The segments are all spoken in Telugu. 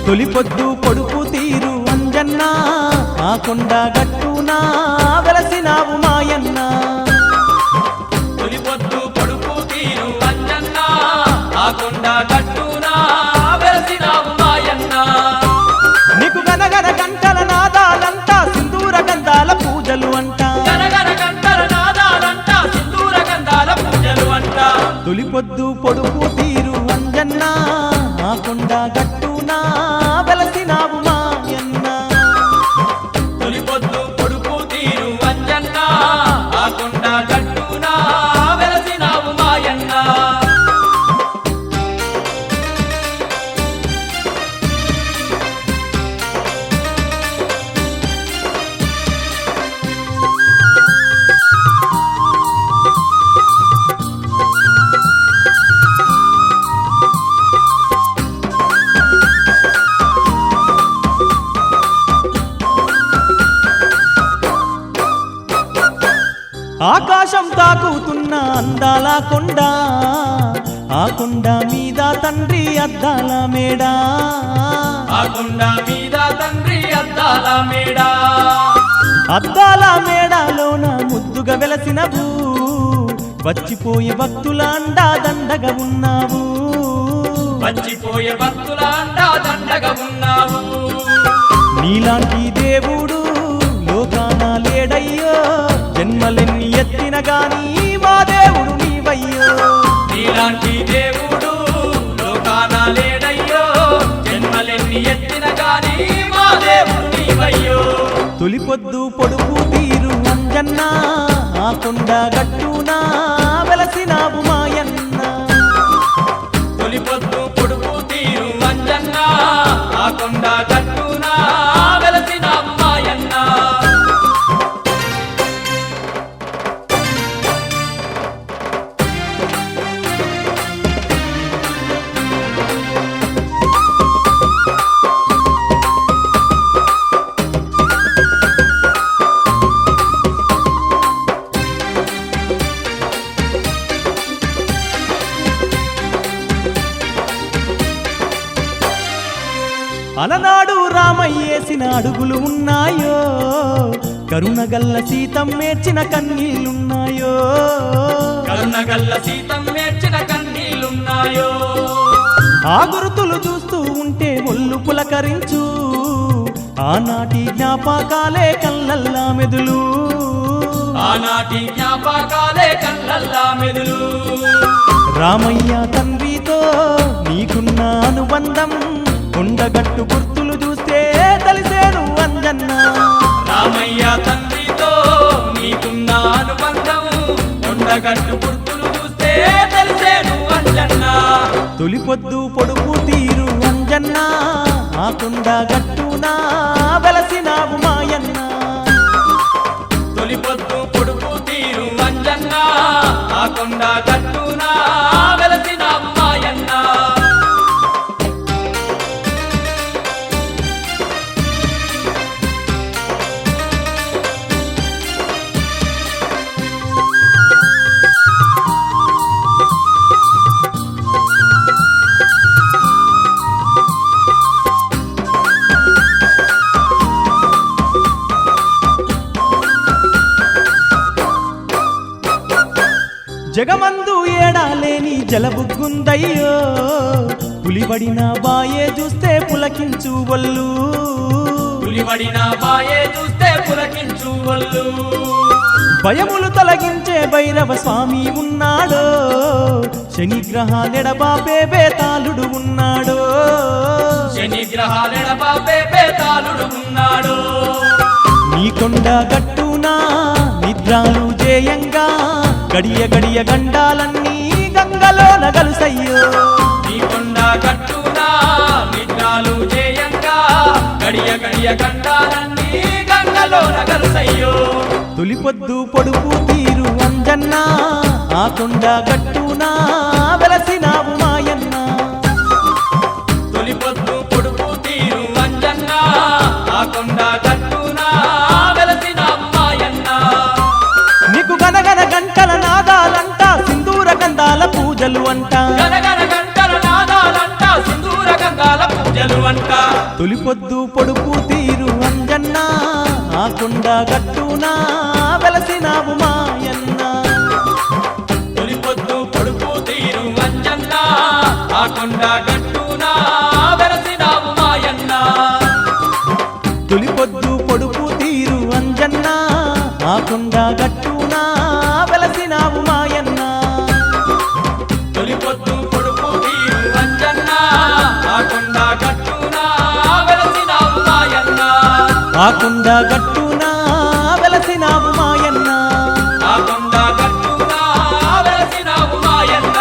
తొలిపొద్దు పొడుపు తీరు అంజన్న ఆ కొండ గట్టునా వెలసినావు మాయన్న తొలిపొద్దు పొడుపు తీరు అంజన్న ఆ కొండ గట్టునా వెలసినావు మాయన్న నీకు గనగన గంటల నాదాలంట సింధూర గంధాల పూజలు అంట గనగన గంటల నాదాలంట సింధూర గంధాల పూజలు అంట తొలిపొద్దు పొడుపు తీరు అంజన్న ఆ కొండ గట్టునా వెలసినావు మాయన్న తొలిపొద్దు పొడుపు తీరు అంజన్న ఆ కొండ గట్టునా వెలసినావు మాయన్న ఆకాశం తాకుతున్న అందాల కొండ ఆ కొండ మీద తండ్రి అద్దాల మేడా ఆ కొండ మీద తండ్రి అద్దాల మేడా అద్దాల మేడాలోన ముద్దుగా వెలసినవు వచ్చిపోయే భక్తుల అండా దండగా ఉన్నావు వచ్చిపోయే భక్తుల అండా దండగా ఉన్నావు నీలాంటి దేవుడు లోకాన లేడయ్యో జన్మలెన్ని ఎత్తిన గాని మా దేవుడు నీవయ్యో నీలాంటి దేవుడు లోకాన లేడయ్యో జన్మలెన్ని ఎత్తిన గాని మా దేవుడు నీవయ్యో తొలిపొద్దు పొడుపు తీరు అంజన్న ఆ కొండ గట్టునా వెలసినావు మాయన్న తొలిపొద్దు పొడుపు తీరు అంజన్న ఆ కొండ గట్టునా వెలసినావు మాయన్న అలనాడు రామయ్యేసిన అడుగులు ఉన్నాయో కరుణగల్ల సీతం మేర్చిన కన్నీళ్లున్నాయో కరుణగల్ల సీతం నేర్చిన కన్నీలున్నాయో ఆ గురుతులు చూస్తూ ఉంటే ఒళ్ళు పులకరించు ఆనాటి జ్ఞాపకాలే కళ్ళల్లా మెదులు ఆనాటి జ్ఞాపకాలే కళ్ళల్లా మెదులు రామయ్య తండ్రితో నీకున్న అనుబంధం కొండగట్టు గుర్తులు చూస్తే తెలిసేను అంజన్న రామయ్య తండ్రితో నీకున్న అనుబంధం కొండగట్టు గుర్తులు చూస్తే తెలిసేను అంజన్న తొలిపొద్దు పొడుపు తీరు అంజన్న ఆ కొండ గట్టునా వెలసినావు మాయన్న తొలిపొద్దు పొడుపు తీరు అంజన్న ఆ కొండ గట్టునా వెలసినావు మాయన్న జగమందు ఏడాలేని జలబుగ్గుందయ్యో పులిబడిన బాయే చూస్తే పులకించు వల్లు పులిబడిన బాయే చూస్తే పులకించు వల్లు భయములు తొలగించే భైరవ స్వామి ఉన్నాడో శనిగ్రహాలెడబాపే బేతాళుడు ఉన్నాడో శనిగ్రహాలెడబాపే బేతాళుడు ఉన్నాడు నీ కొండ గట్టునా నిద్రాలు జేయంగా గడియ గడియ గండాలన్నీ గంగలో నగలుసయ్యో నీ కొండ గట్టునా నిద్రాలు జేయంగా గడియ గడియ గండాలన్నీ గంగలో నగలుసయ్యో తొలిపొద్దు పొడుపు తీరు అంజన్న ఆ కొండ గట్టునా వెలసినావు మాయన్న తొలిపొద్దు పొడుపు తీరు అంజన్న ఆ కొండ గట్టునా వెలసినావు మాయన్న నీకు గనగన గంటల నాదాలంట సింధూర గంధాల పూజలు అంట గనగన గంటల నాదాలంట సింధూర గంగాల పూజలు అంట తొలిపొద్దు పొడుపు తీరు అంజన్న ఆ కొండ గట్టునా వెలసినావు మాయన్న తొలిపొద్దు పొడుపు తీరు అంజన్న ఆ కొండ గట్టునా వెలసినావు మాయన్న తొలిపొద్దు పొడుపు తీరు అంజన్న ఆ కొండ గట్టునా వెలసినావు మాయన్న తొలిపొద్దు పొడుపు తీరు అంజన్న ఆ కొండ గట్టునా వెలసినావు మాయన్న ఆ కొండ గట్టునా వెలసినావు మాయన్న ఆ కొండ గట్టునా వెలసినావు మాయన్న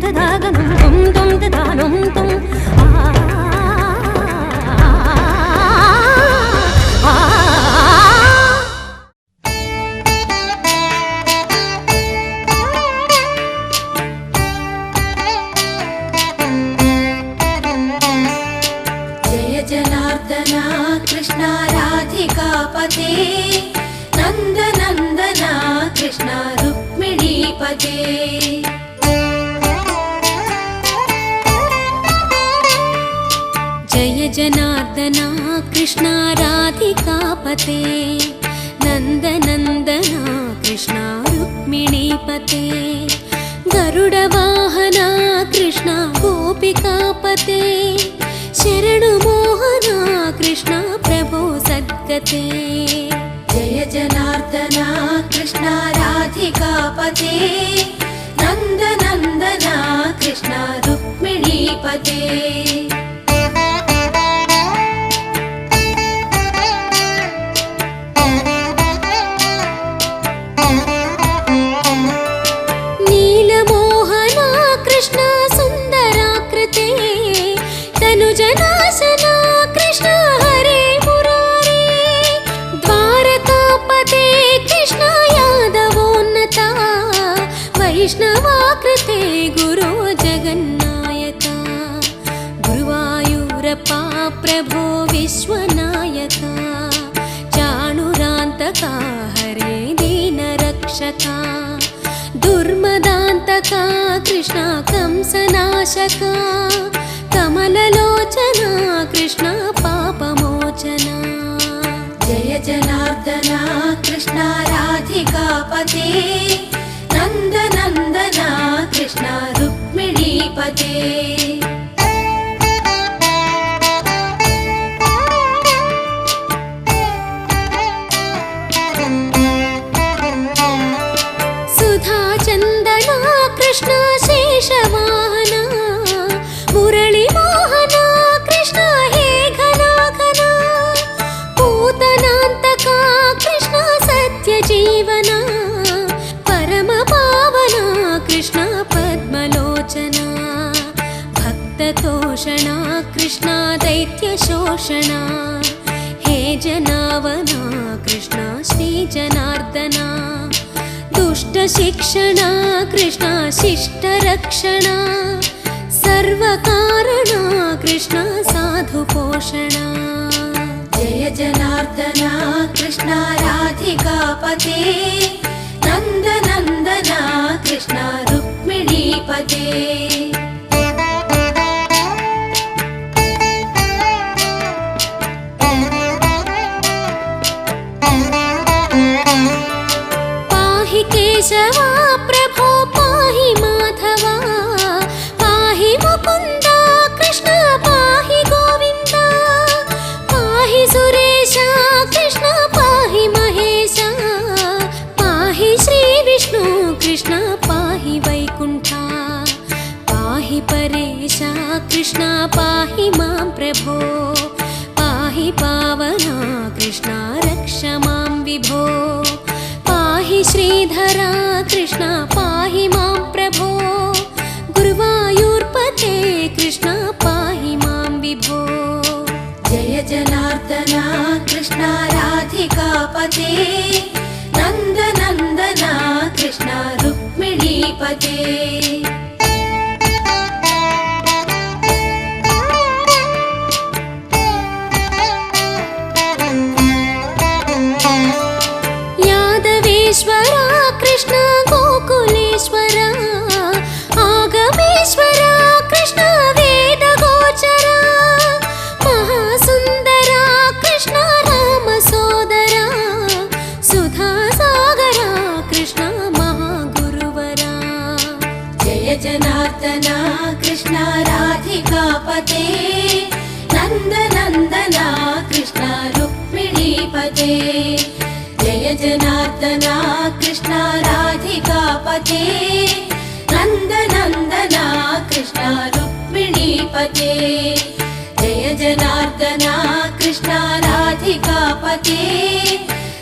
దదాగనం తుం తుం దదానం తుం राधिकापते नन्दनन्दना कृष्ण रुक्मिणीपते जय जनार्दना कृष्ण राधिकापते नन्दनन्दना कृष्ण रुक्मिणीपते गरुडवाहना कृष्ण गोपिकापते शरणु मोहना कृष्ण प्रभो सद्गते जय जनार्दना कृष्ण राधिकापते नन्दनन्दना कृष्ण रुक्मिणीपते नीलमोहना कृष्ण सुन्दराकृते तनुजनाशना कृष्ण हरे मुरारे द्वारकापते कृष्ण यादवोन्नता वैष्णवाकृते गुरो जगन्नायका गुरुवायूरप्पा प्रभो विश्वनायका चाणुरान्तका हरे दीनरक्षका दुर्मदान्तका कृष्ण कंसनाशका कमललोचना कृष्ण पापमोचना जय जनार्दना कृष्ण राधिकापते नन्दनन्दना कृष्ण रुक्मिणीपते सुधाचन्दना कृष्ण शेषवाहना मुरळीमोहना कृष्ण हे घना घना पूतनान्तका कृष्ण सत्यजीवना परमपावना कृष्ण पद्मलोचना भक्ततोषणा कृष्ण दैत्यशोषणा हे जनावना कृष्ण श्रीजनार्दना दुष्टशिक्षणा कृष्ण शिष्टरक्षणा सर्वकारणा कृष्ण साधुपोषणा जय जनार्दना कृष्ण राधिकापते नन्दनन्दना कृष्ण रुक्मिणीपते पाहि केशवा प्रभो पाहि माधवा पाहि मुकुन्दा कृष्ण पाहि गोविन्दा पाहि सुरेशा कृष्ण पाहि महेशा पाहि श्रीविष्णु कृष्ण पाहि वैकुण्ठा पाहि परेशा कृष्ण पाहि मां प्रभो पाहि पावना कृष्ण रक्ष मां विभो पाहि श्रीधरा कृष्ण पाहि मां प्रभो गुरुवायूर्पते कृष्ण पाहि मां विभो जय जनार्दना कृष्ण राधिकापते नन्दनन्दना कृष्ण रुक्मिणीपते यादवेश्वरा कृष्ण गोकुलेश्वरा आगमेश्वरा कृष्ण वेदगोचरा महासुन्दरा कृष्ण रामसोदरा सुधासागरा कृष्ण महागुरुवरा जय जनार्दना कृष्ण राधिकापते नन्दनन्दना कृष्ण रुक्मिणीपते जय जनार्दना कृष्ण राधिकापते नन्दनन्दना कृष्ण रुक्मिणीपते जय जनार्दना कृष्ण राधिकापते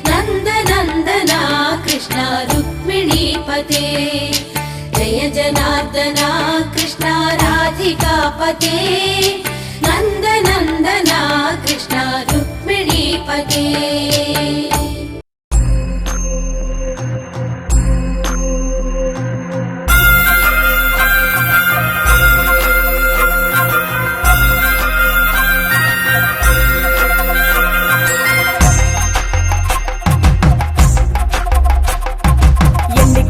नन्दनन्दना कृष्ण रुक्मिणीपते जय जनार्दना राधिकापते नन्दनन्दना कृष्ण रुक्मिणीपते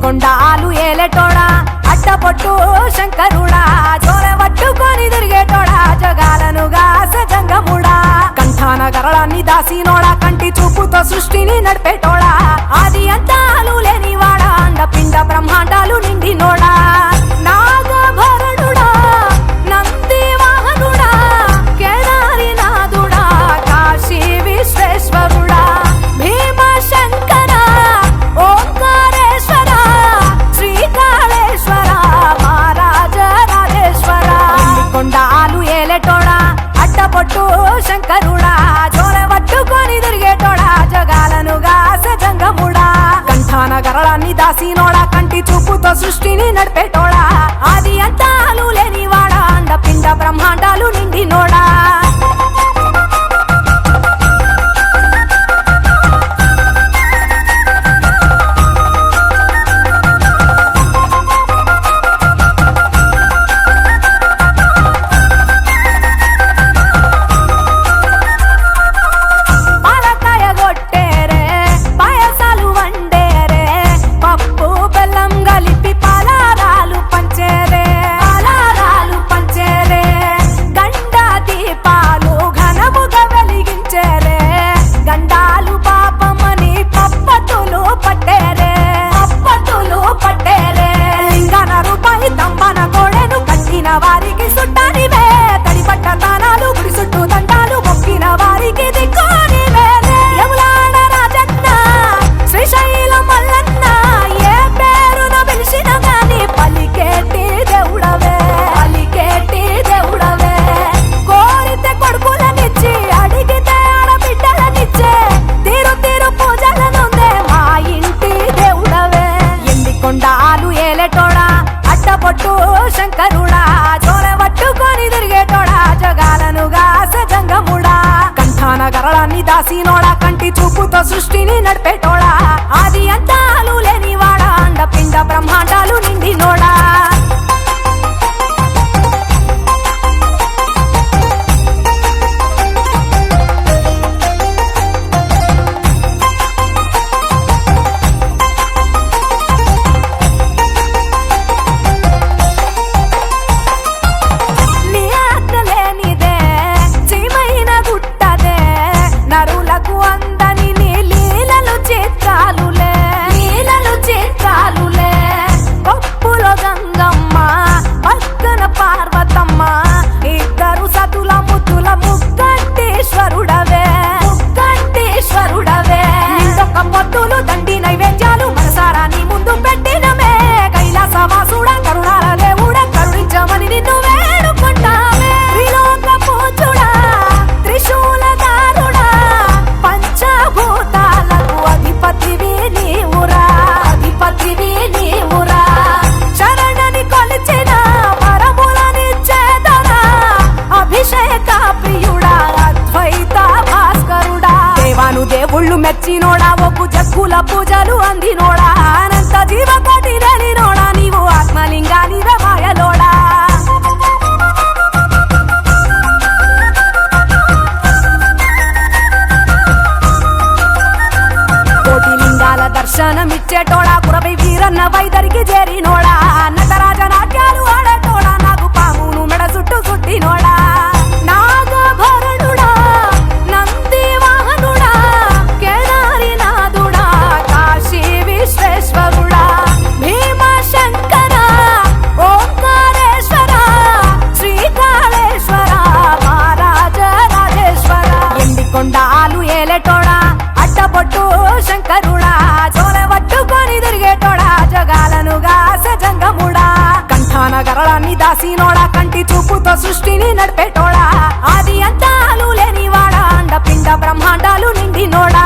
కొండాలు ఏలేటోడా అడ్డపొట్టు శంకరుడా జోర పట్టుకొని తిరిగేటోడా జగాలను గాస జంగముడా కంఠాన గరళాన్ని దాసినోడా కంటి చూపుతో సృష్టిని నడిపేటోడా ఆది అంతాలు లేనివాడా అండపిండ బ్రహ్మాండాలు నిండినోడా నాగభరణుడా నంది వాహనుడా కేదారి నాథుడా కాశీ విశ్వేశ్వరుడా భీమ శంకర ఓంకారేశ్వర శ్రీకాళేశ్వర మహారాజ రాజేశ్వర కొండాలు ఏలేటోడా అడ్డపొట్టు శంకరుడా జోర పట్టుకొని తిరిగేటోడా జగాలను గాస జంగముడా కంఠాన గరళాన్ని దాసినోడా కంటి చూపుతో సృష్టిని నడిపేటోడా ఆది అంతాలు లేనివాడా అండపిండ బ్రహ్మాండాలు నిండినోడా వారికి సుట్టానివే తడిపట్ట తానాలు గుడి చుట్టూ దండాలు మొక్కిన వారికి దిక్కునివే యములాడ రాజన్న శ్రీశైలం మల్లన్న ఏ పేరున పిలిచిన గాని పలికేటి దేవుడవే కోరితే కొడుకులనిచ్చి అడిగితే ఆడబిడ్డలనిచ్చే తీరు తీరు పూజలనుందే మా ఇంటి దేవుడవే ఎన్ని కొండాలు ఏలేటోడా అడ్డపొట్టు శంకరుడా జోర పట్టుకొని తిరిగేటోడా జగాలను గాస జంగముడా కంఠాన గరళాన్ని దాసినోడా కంటి చూపుతో సృష్టిని నడిపేటోడా ఆది అంతాలు లేనివాడా అండపిండ బ్రహ్మాండాలు నిండినోడా దేవుళ్ళు మెచ్చినోడా ఒప్పు జక్కుల పూజలు అందినోడా అనంత జీవకోటి రేణినోడా నీవు ఆత్మలింగాని మాయలోడా కోటి లింగాల దర్శనమిచ్చేటోడా కురవై వీరన్న వైదరికి చేరినోడా నటరాజ నాట్యాలు ఆడేటోడా నాకు పామును మెడ చుట్టూ చుట్టినోడా నాగభరణుడా నంది వాహనుడా కేదారి నాథుడా కాశీ విశ్వేశ్వరుడా భీమ శంకర ఓంకారేశ్వర శ్రీకాళేశ్వర మహారాజ రాజేశ్వర ఎండి కొండాలు ఏలేటోడా అడ్డపొట్టు శంకరుడా జోర పట్టుకొని తిరిగేటోడా జగాలను గాస జంగముడా కంఠాన గరళాన్ని దాసినోడా కంటి చూపుతో సృష్టిని నడిపేటోడా ఆది అంతాలు లేనివాడా అండపిండ బ్రహ్మాండాలు నిండినోడా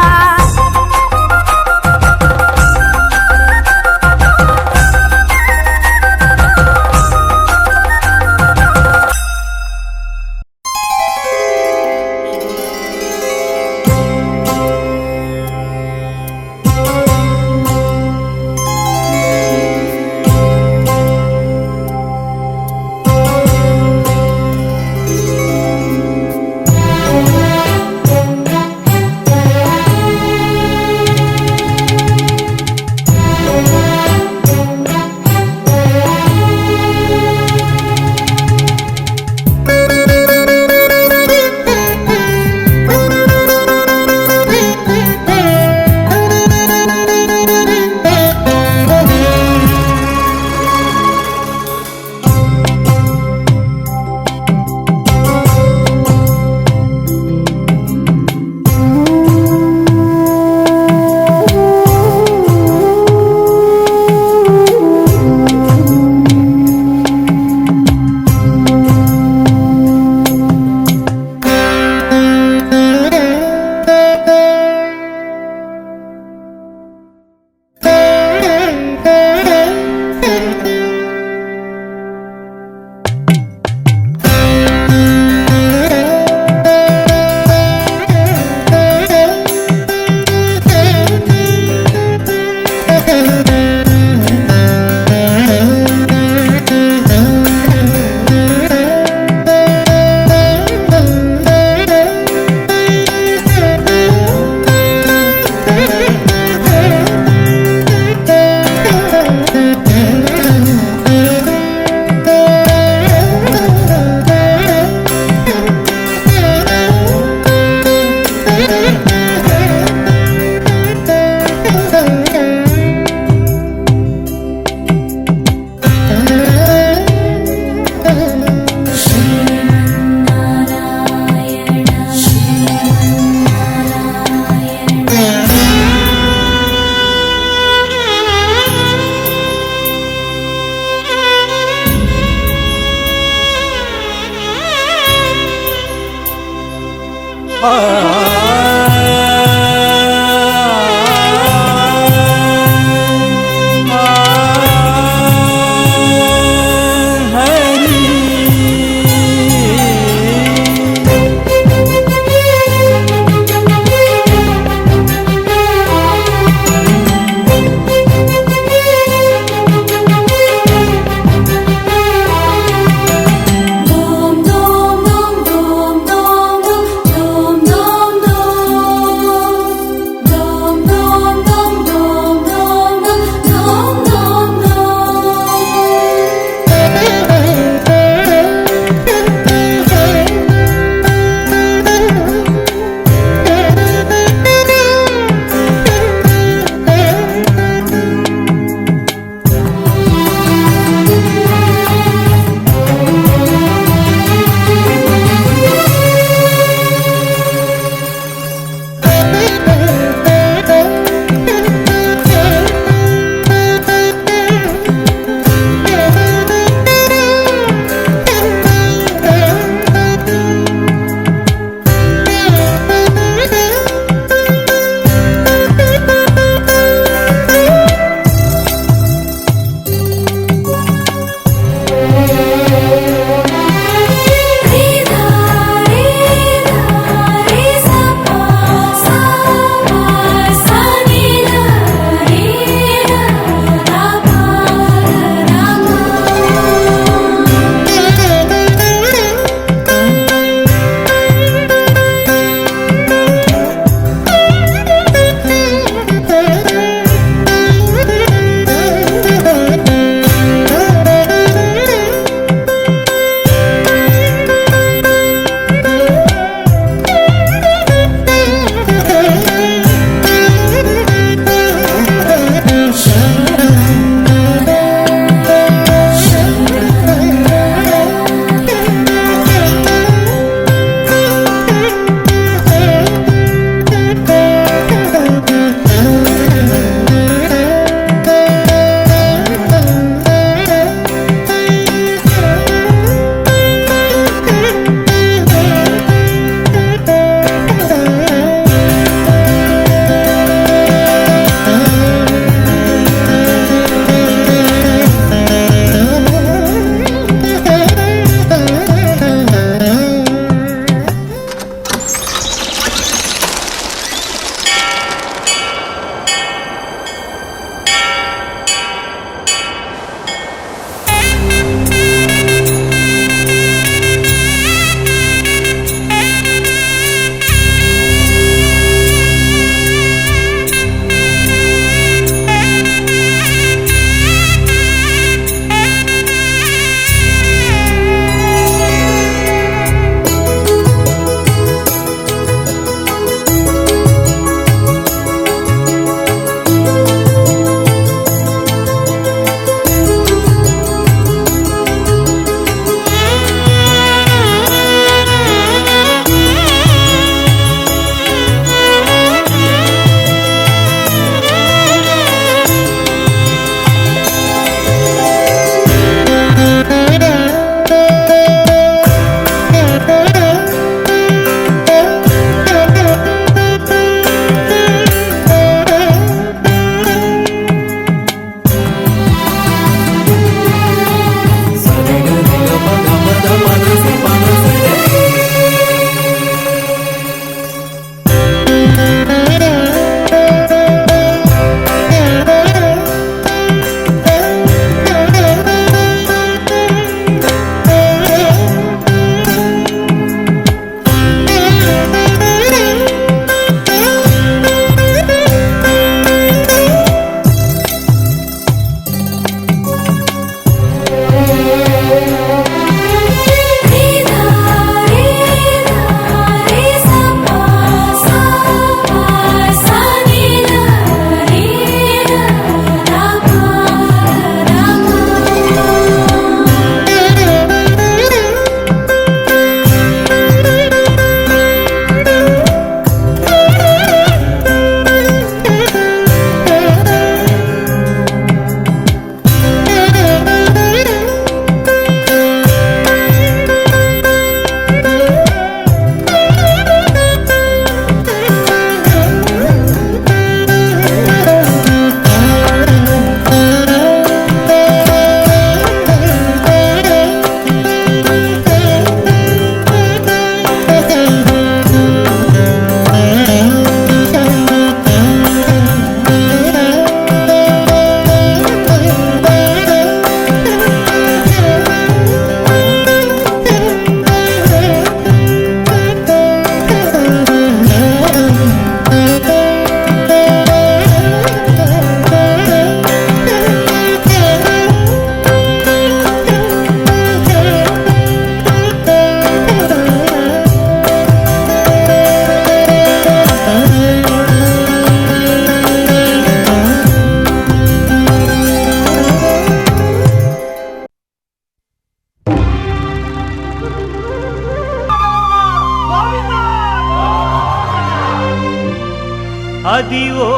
అదివో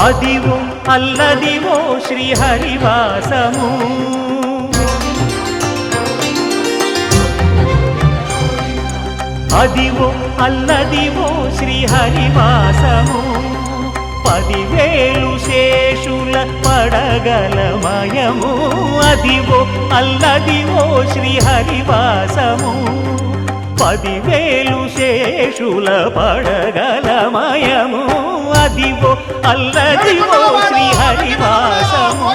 అదివో అల్లదివో శ్రీహరివాసము అదివో అల్లదివో శ్రీహరివాసము 10,000 శేషుల పడగలమయము అదివో అల్లదివో శ్రీహరివాసము 10,000 శేషుల పడగలమయము అదివో అల్లదివో శ్రీహరివాసము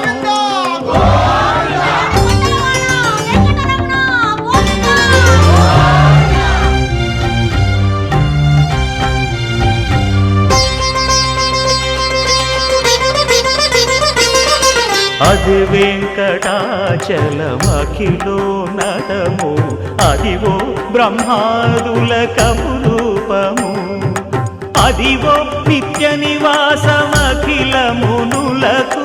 అది వెంకటాచలమఖిలో నటము అదివో బ్రహ్మాదుల కపురూపము అదివో నిత్య నివాసమఖిల మునులకు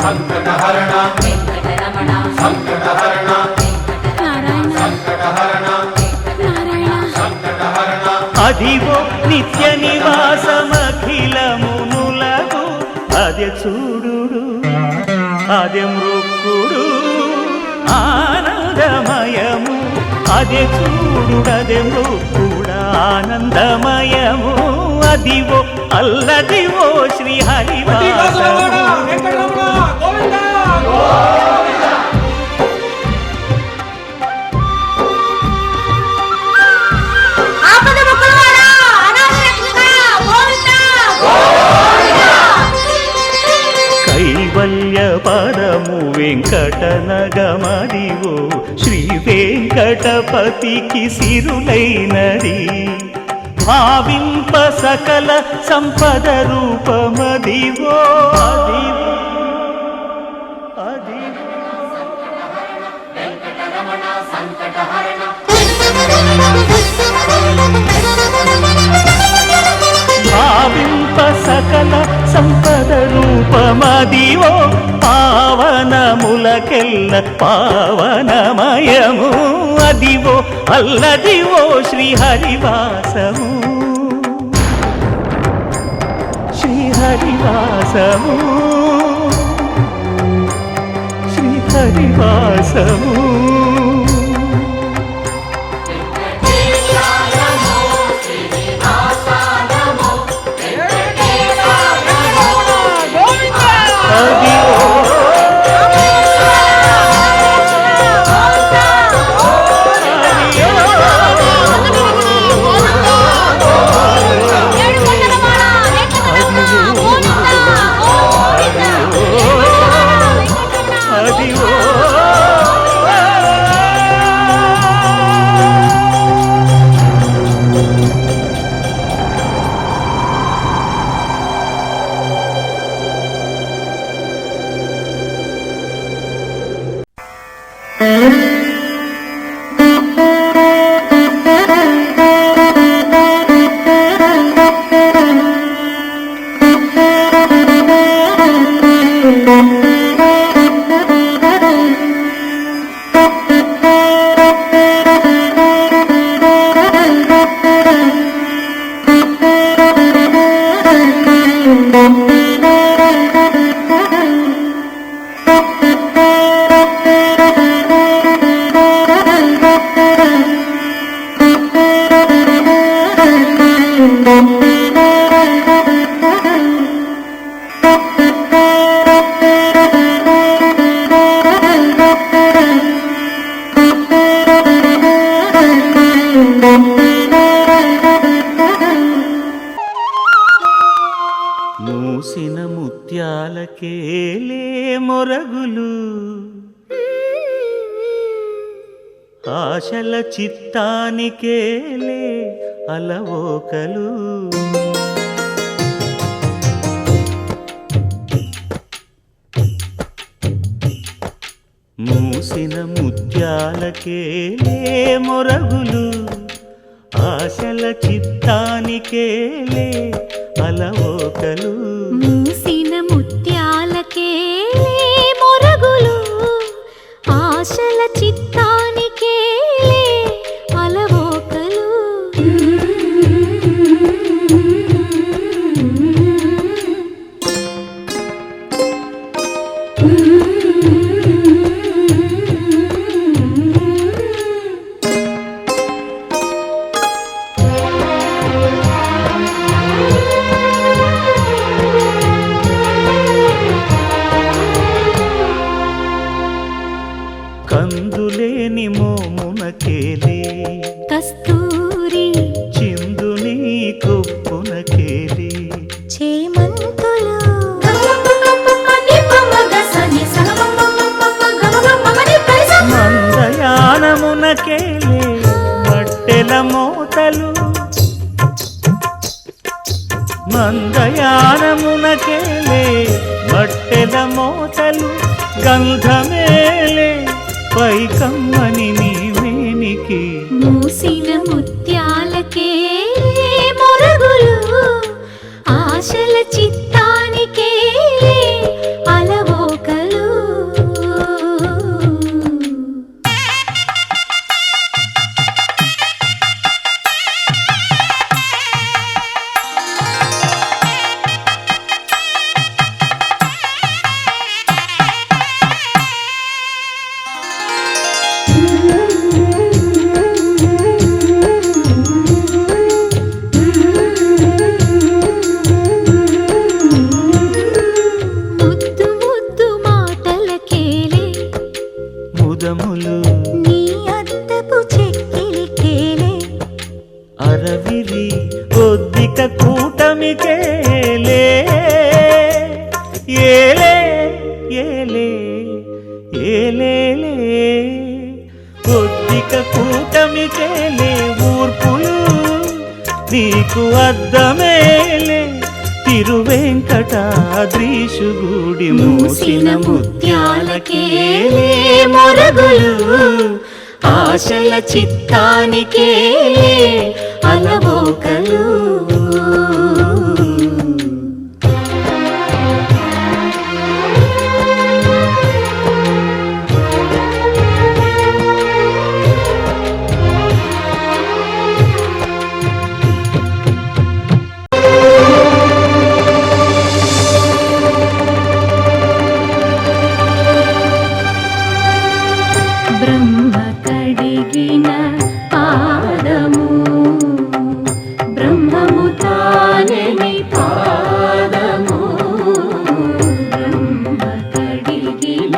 సంకటహరణ సంకటహరణ సంకటహరణ సంకటహరణ అదివో నిత్య నివాసమఖిల మునులకు అదే చూడు అదే మృక్కుడు ఆనందమయము అదే చూడు అదే మృక్కుడు ఆనందమయము అదివో అల్లదివో శ్రీహరివాసము కైవల్య పరము వెంకటనగమదివో శ్రీ వెంకటపతికి సిరులైనది భావింప సకల సంపద రూపమదివో అదివో భావింప సకల సంపద రూపమదివో పావనములకెల్ల పావనమయము అదివో అల్లదివో శ్రీహరివాసము శ్రీహరివాసము శ్రీహరివాసము మూసిన ముత్యాలకేలే మొరగులు ఆశల చిత్తానికేలే అలవోకలు మూసిన ముత్యాలకేలే ముత్యాలకేలే మొరగులు ఆశల చిత్తానికేలే అలవోకలు మూసిన ముత్యాలకే మొరగులు ఆశల చిత్తానికే అలవోకలు కందులేని మోమునకేలే కస్తూరి చిందుని కొప్పునకేలే చేమంతులు మందయానమునకేలే మట్టెల మోతలు మందయానమునకేలే మట్టెల మోతలు గంధమేలే పైకమ్మని నీవేనికి మూసిన ముత్యాలకే మొరగులు ఆశల చిత్తానికే అలవోకలు ముద్దు ముద్దు మాటలకేలే ముదములు నీ అద్దపు చెక్కిలికేలే అరవిరి ఒద్దిక కూటమికేలే ఏలే ఏలే ఏలేలే ఒద్దిక కూటమికేలే ఊర్పులు నీకు అద్దమేలే తిరువెంకటాద్రీశుగుడి మూసిన ముత్యాలకేలే మొరగులు ఆశల చిత్తానికేలే అలవోకలు బ్రహ్మ కడిగిన పాదము బ్రహ్మము తానని పాదము బ్రహ్మ కడిగిన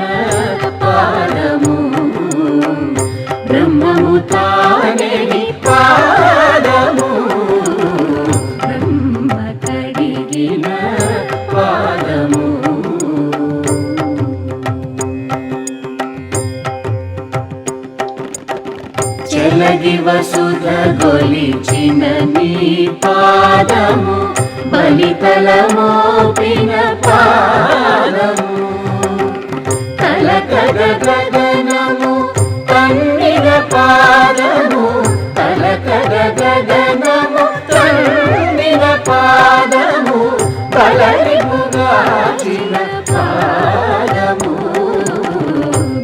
పాదము బ్రహ్మము తానని పాదము బ్రహ్మ కడిగిన పాదము చలగి వసుధ గొలిచిన నీ పాదము బలితల మోపిన పాదము కలకద గగనము తన్నిన పాదము కలకద గగనము తన్నిన పాదము బలరిపుగాచిన పాదము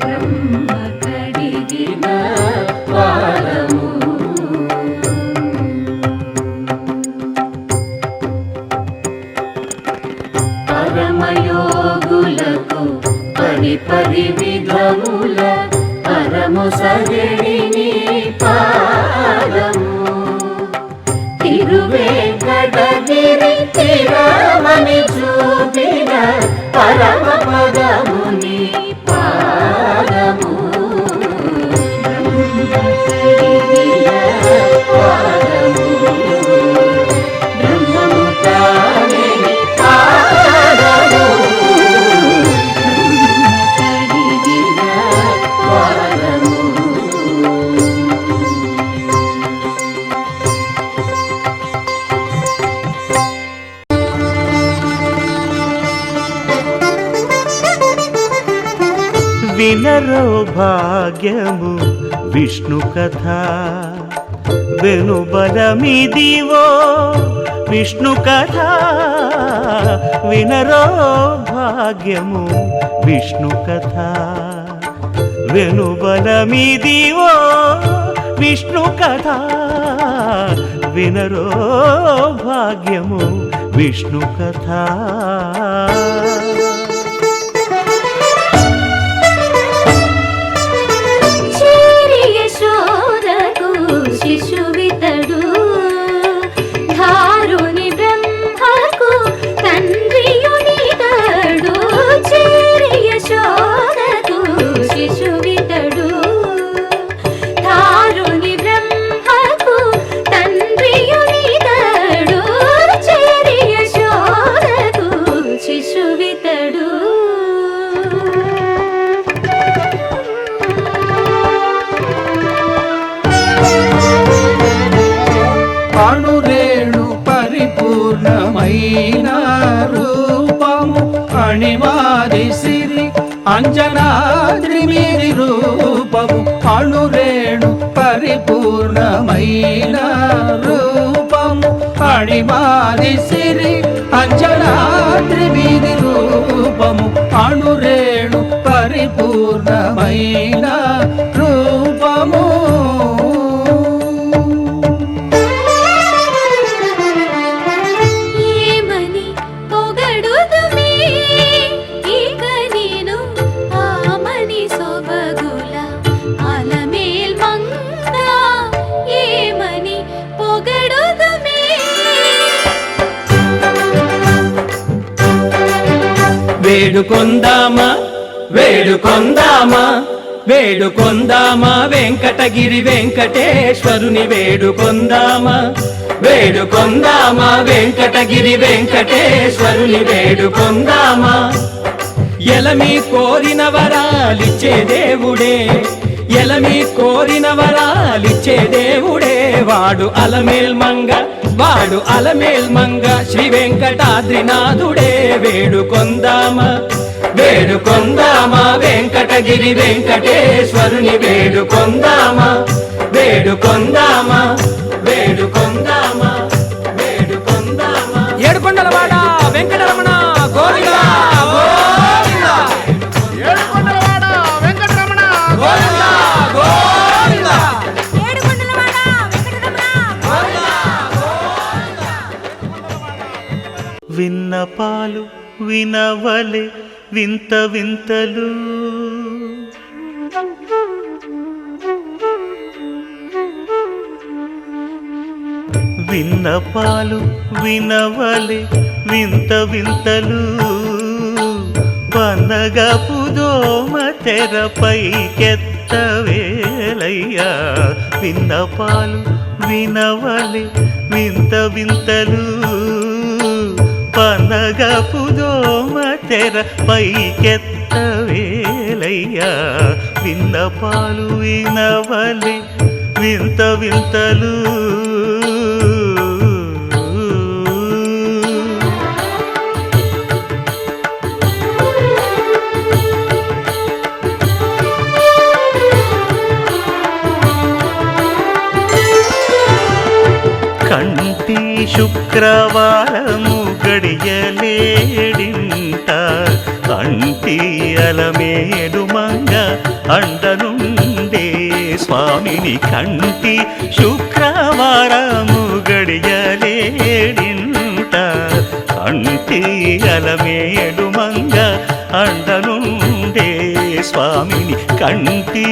బ్రహ్మ కడిగిన పాదము పరమయోగులకు పరి విధముల పరము సగడిని పాదము తిరువేంకటగిరి తిరమని చూపిన పరమ పదముని పాదము బ్రహ్మము తానని పాదము కడిగిన పాదము విని వినరో భాగ్యము విష్ణు కథ వెనుబలమిదివో విష్ణు కథ వినరో భాగ్యము విష్ణు కథ వెనుబలమిదివో విష్ణు కథ వినరో భాగ్యము విష్ణు కథ శిశువితడు ధారుని బ్రహ్మకు తండ్రియునితడు చేరి యశోదకు శిశువితడు ధారుని బ్రహ్మకు తండ్రియునితడు చేరి యశోదకు శిశువితడు అణురేణు పరిపూర్ణమైన రూపము అణివాది సిరి అంజనాద్రి మీది రూపము అణురేణు పరిపూర్ణమైన రూపము అణివాది సిరి అంజనాద్రి మీది రూపము అణురేణు పరిపూర్ణమైన రూపము వేడుకొందామా వేడుకొందామా వేడుకొందామా వెంకటగిరి వెంకటేశ్వరుని వేడుకొందామా వేడుకొందామా వెంకటగిరి వెంకటేశ్వరుని వేడుకొందామా ఎలమి కోరిన వరాలిచ్చే దేవుడే ఎలమి కోరిన వరాలిచ్చే దేవుడే వాడు అలమేల్మంగ శ్రీ వెంకటాద్రినాథుడే వేడుకొందామా వేడుకొందామా వెంకటగిరి వెంకటేశ్వరుని వేడుకొందామా వేడుకొందామా వేడుకొందామా వేడుకొందామా ఏడుకొండలవాడ వెంకటరమణ గోవిందా గోవిందా ఏడుకొండలవాడ వెంకటరమణ గోవిందా గోవిందా ఏడుకొండలవాడ వెంకటరమణ విన్నపాలు వినవలే వింత వింతలు విన్నపాలు వినవలే వింత వింతలు పనగపు దోమ తెరపైకెత్తవేలయ్యా విన్నపాలు వినవలే వింత వింతలు పనగపు దోమ తెరపైకెత్తవేలయ్యా విన్నపాలు వినవలే వింత వింతలు కంటి శుక్రవారము గడియలేడింట కంటి అలమేలు మంగ అండనుండే స్వామిని కంటి శుక్రవారము గడియలేడింట కంటి అలమేలు మంగ అండనుండే స్వామిని కంటి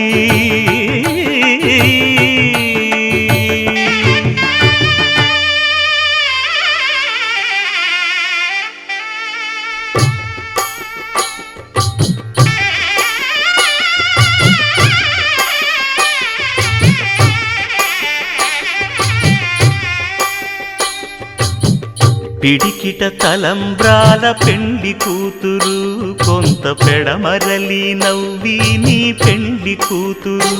పిడికిట తలంబ్రాల పెండ్లి కూతురు కొంత పెడమరలి నవ్వి నీ పెండ్లి కూతురు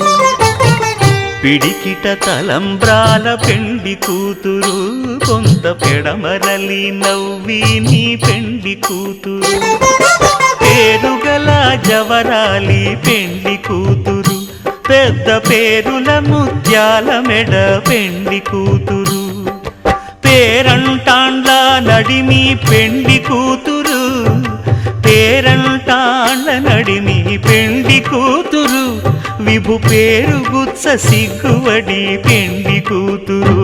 పిడికిట తలంబ్రాల పెండ్లి కూతురు కొంత పెడమరలి నవ్వి నీ పెండ్లి కూతురు పేరుగల జవరాలి పెండ్లి కూతురు పెద్ద పేరుల ముత్యాల మెడ పెండ్లి కూతురు పేరంటాండ్ల నడిమి పెండ్లి కూతురు పేరంటాండ్ల నడిమి పెండ్లి కూతురు విభు పేరు గుత్స సిగ్గువడి పెండ్లి కూతురు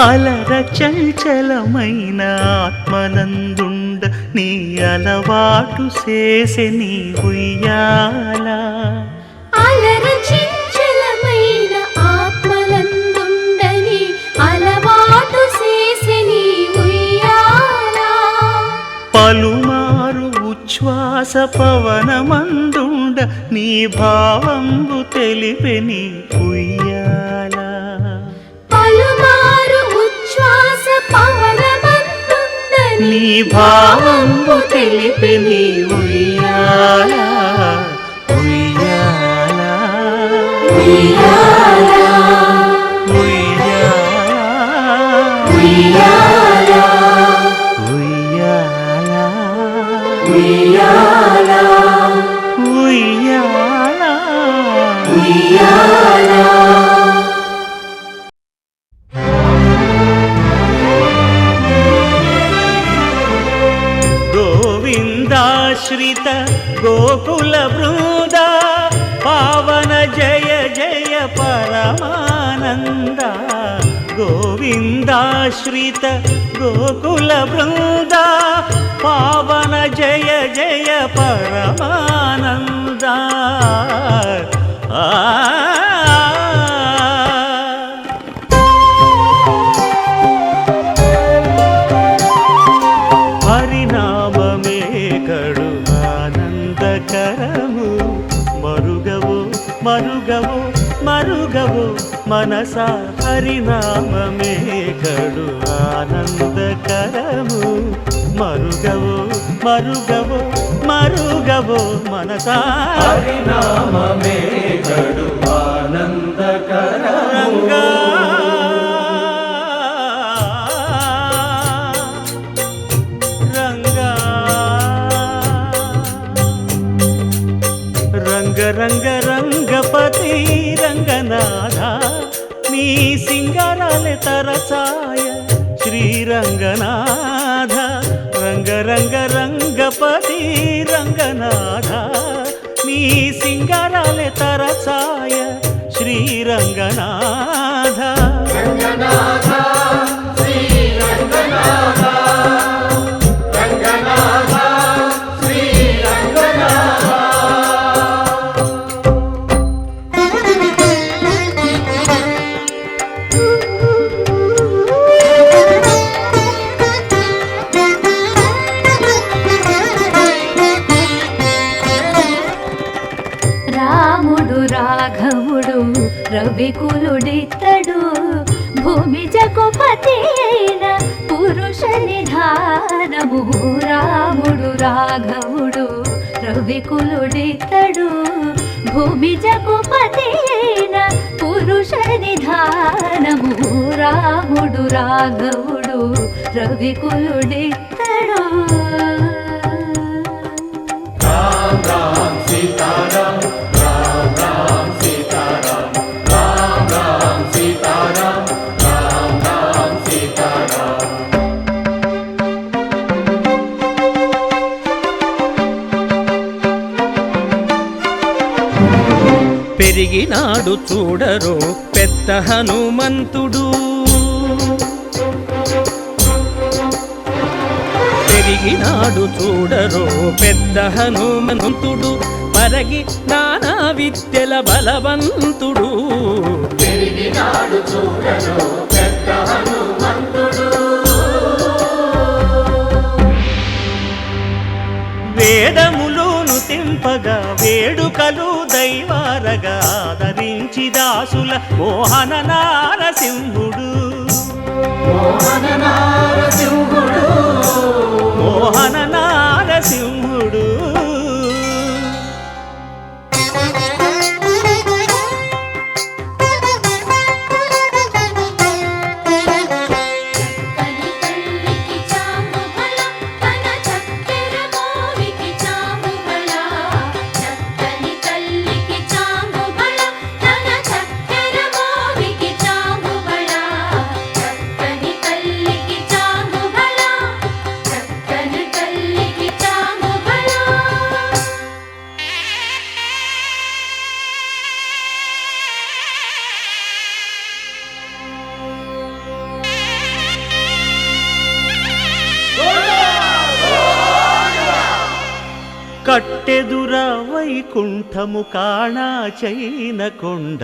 అలర చంచలమైన ఆత్మనందుండ నీ అలవాటు చేసే నీ ఉయ్యాల అలర చంచలమైన ఆత్మలందుండని అలవాటు చేసే నీ ఉయ్యాల పలుమారు ఉచ్ఛ్వాస పవనమందుండ నీ భావంబు తెలిపే నీ ఉయ్యాల పలుమారు ఉచ్ఛ్వాస పవనమందుండని నీ భావంబు తెలిపే నీ ఉయ్యాల ఉయ్యాల ఉయ్యాల ఉయ్యాల ఉయ్యాల ఉయ్యాల ఉయ్యాల ఉయ్యాల ఉయ్యాల గోవిందాశ్రిత గోకుల బృంద పావన జయ జయ పరమానంద గోవిందాశ్రిత గోకుల బృంద పావన జయ జయ పరమానంద హరినామమే కడు ఆనందకరము మరుగవు మరుగవు మరుగవు మనస హరినామమే కడు ఆనందకరము మరుగవు మరుగవు మరుగవు మనస హరినామమే కడు ఆనందకరము రంగా రంగ రంగ రంగపతి రంగనాథ నీ సింగారాలే తరసాయ శ్రీరంగనాథ రంగ రంగ రంగపతి రంగనాథ నీ సింగారాలే తరసాయ శ్రీరంగనాథ రంగనాథ శ్రీ రంగనాథ రంగనాథ శ్రీ రంగనాథ రాముడు రాఘవుడు రవికులుడితడు భూమి జగపతి అయిన పురుష నిధానము రాముడు రాఘవుడు రవికులుడితడు భూమి జగపతి అయిన పురుష నిధానము రాముడు రాఘవుడు రవికులుడితడు రామ రామ సీతారామ రామ రామ సీతారామ రామ రామ సీతారామ రామ రామ సీతారామ పెరిగినాడు చూడరో పెద్ద హనుమంతుడు పెరిగినాడు చూడరో పెద్ద హనుమంతుడు పరగి నానా విద్యల బలవంతుడు పెరిగినాడు చూడరు పెద్ద హనుమంతుడు వేదములును తింపగా వేడుకలు దైవారగా ఆదరించి దాసుల మోహన నారసింహుడు మోహన నారసింహుడు మోహన నారసింహుడు కట్టెదుర వైకుంఠము కాణా చైన కొండ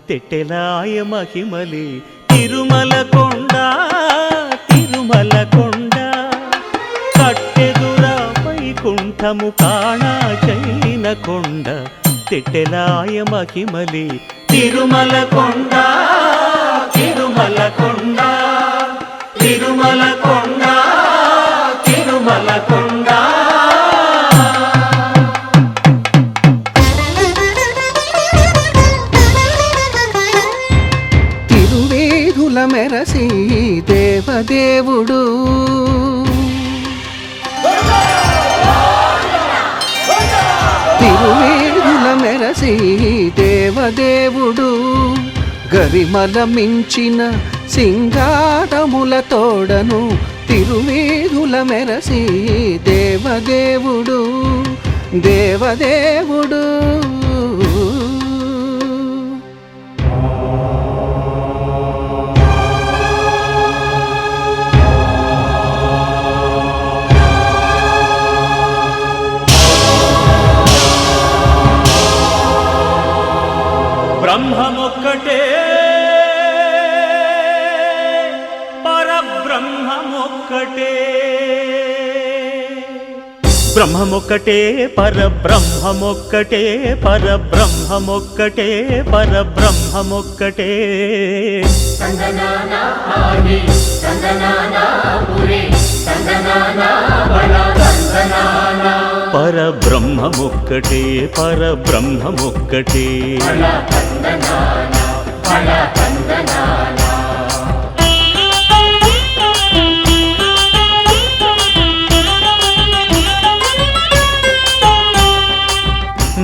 తెట్టెలాయ మహిమలి తిరుమల కొండ తిరుమల కొండ కట్టెదుర వైకుంఠము కాణా చైన కొండ తెట్టెలాయ మహిమలి తిరుమల కొండ తిరుమల కొండ తిరుమల కొండ తిరుమల కొండ మెరసి దేవదేవుడు తిరువేదుల మెరసి దేవదేవుడు గరిమల మించిన సింగారముల తోడను తిరువేదుల మెరసి దేవదేవుడు దేవదేవుడు బ్రహ్మమొక్కటే పరబ్రహ్మమొక్కటే బ్రహ్మమొక్కటే పరబ్రహ్మమొక్కటే పరబ్రహ్మమొక్కటే పరబ్రహ్మమొక్కటే సంగనానా ఆగి సంగనానా పురి సంగనానా బళ సంగనానా పరబ్రహ్మమొక్కటే పరబ్రహ్మమొక్కటే బళ సంగనానా బళ సంగనానా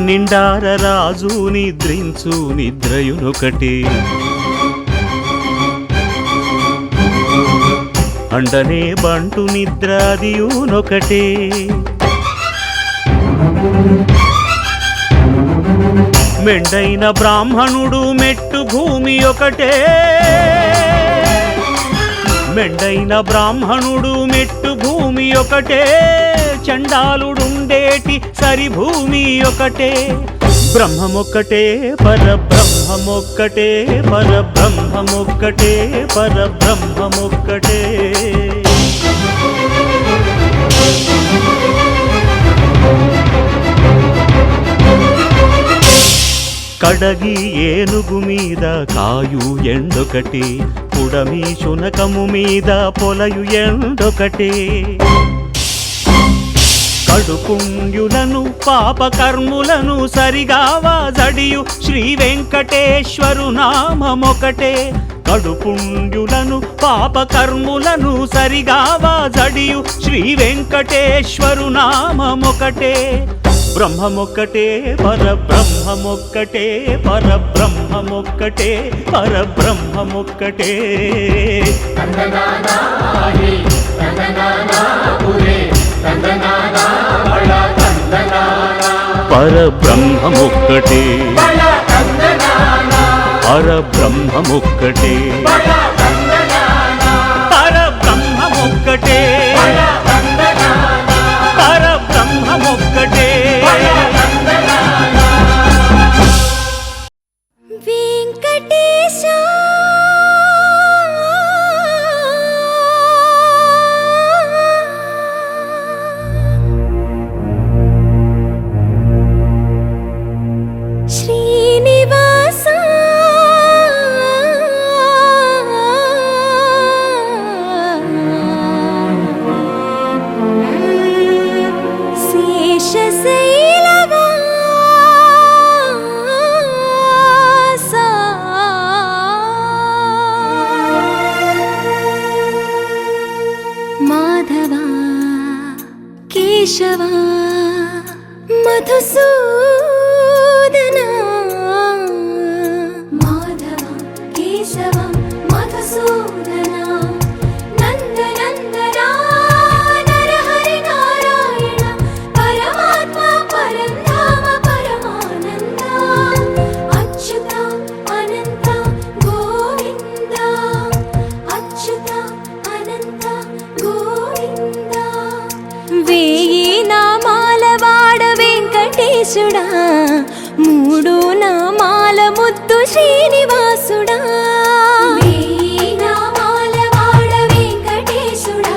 నిండార రాజు నిద్రించు నిద్రయునొకటి అండనే బంటు నిద్రాదియునొకటే మెండైన బ్రాహ్మణుడు మెట్టు భూమి ఒకటే మెండైన బ్రాహ్మణుడు మెట్టు భూమి ఒకటే చండాలుడుండేటి సరి భూమి ఒకటే బ్రహ్మమొక్కటే పరబ్రహ్మమొక్కటే పరబ్రహ్మమొక్కటే పరబ్రహ్మమొక్కటే కడగి ఏనుగు మీద కాయు ఎండొకటి పుడమి శునకము మీద పొలయు ఎండొకటి కడుపుండ్యులను పాపకర్ములను సరిగావా జడియు శ్రీ వెంకటేశ్వరు నామమొకటే కడుపుండ్యులను పాపకర్ములను సరిగావా జడియు శ్రీ వెంకటేశ్వరు నామమొకటే బ్రహ్మమొక్కటే పరబ్రహ్మమొక్కటే పరబ్రహ్మమొక్కటే పరబ్రహ్మమొక్కటే సంగనానా ఆగి సంగనానా పురి సంగనానా బళ సంగనానా పరబ్రహ్మమొక్కటే బళ సంగనానా పరబ్రహ్మమొక్కటే బళ సంగనానా పరబ్రహ్మమొక్కటే బళ సంగనానా కేశవా మధుసూదనా మాధవ కేశవ మధుసూదనా నందనందనా నరహరి నారాయణ పరమాత్మ పరంధామ పరమానంద అచ్యుత అనంత గోవింద అచ్యుత అనంత గోవింద వేయి నామాల వాడ వెంకటేశుడా మూడు నామాల ముద్దు శ్రీనివాసుడా వేయి నామాల వాడ వెంకటేశుడా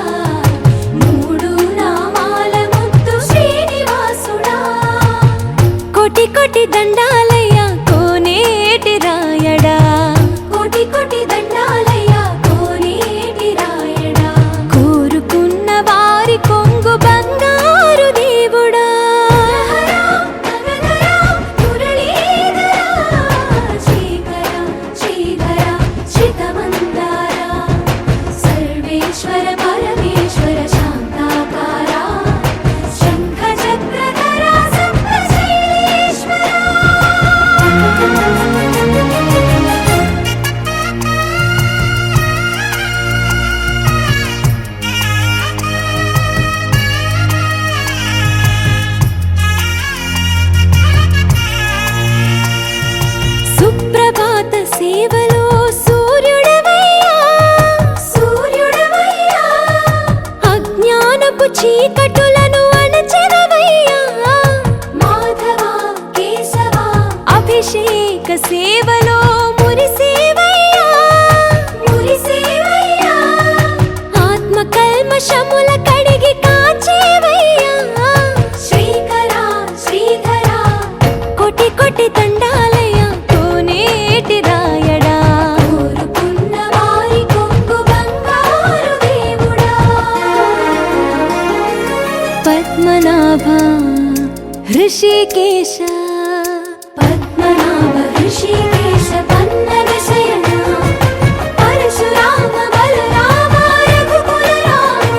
మూడు నామాల ముద్దు శ్రీనివాసుడా కోటి కోటి దండాలయ్య కోనేటి రాయడా కోటి కోటి దండాలయ్య కోనేటి రాయడా కోరుకున్న వారి కొంగు బంగారు దేవుడా శ్రీకర శ్రీధర శ్రితమందార సర్వేశ్వర పరమేశ్వర శాంతాకార శంఖ చక్రధర సప్తశైలేశ్వర సుప్రభాత సేవలో సూర్యుడవయ్యా సూర్యుడవయ్యా అజ్ఞానపు చీకటులను అణచెదవయ్యా మాధవ కేశవ అభిషేక సేవలో మురిసేవయ్యా మురిసేవయ్యా ఆత్మ కల్మషముల కడిగి కాచేవయ్యా శ్రీకర శ్రీధర కోటి కోటి దండాలయ కోనేటి రాయడా కోరుకున్న వారి కొంగు బంగారు దేవుడా పద్మనాభ హృషికేశ పద్మనాభ హృషికేశ పన్నగ శయన పరశురామ బలరామ రఘుకుల రామ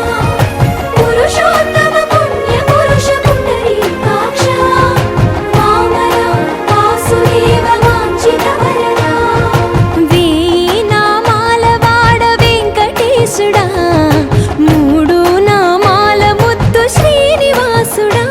పురుషోత్తమ పుణ్య పురుష పుండరీకాక్ష వామన వాసుదేవ వాంఛిత వరదా వేయి నామాల వాడ వెంకటేశుడా మూడు నామాల ముద్దు శ్రీనివాసుడా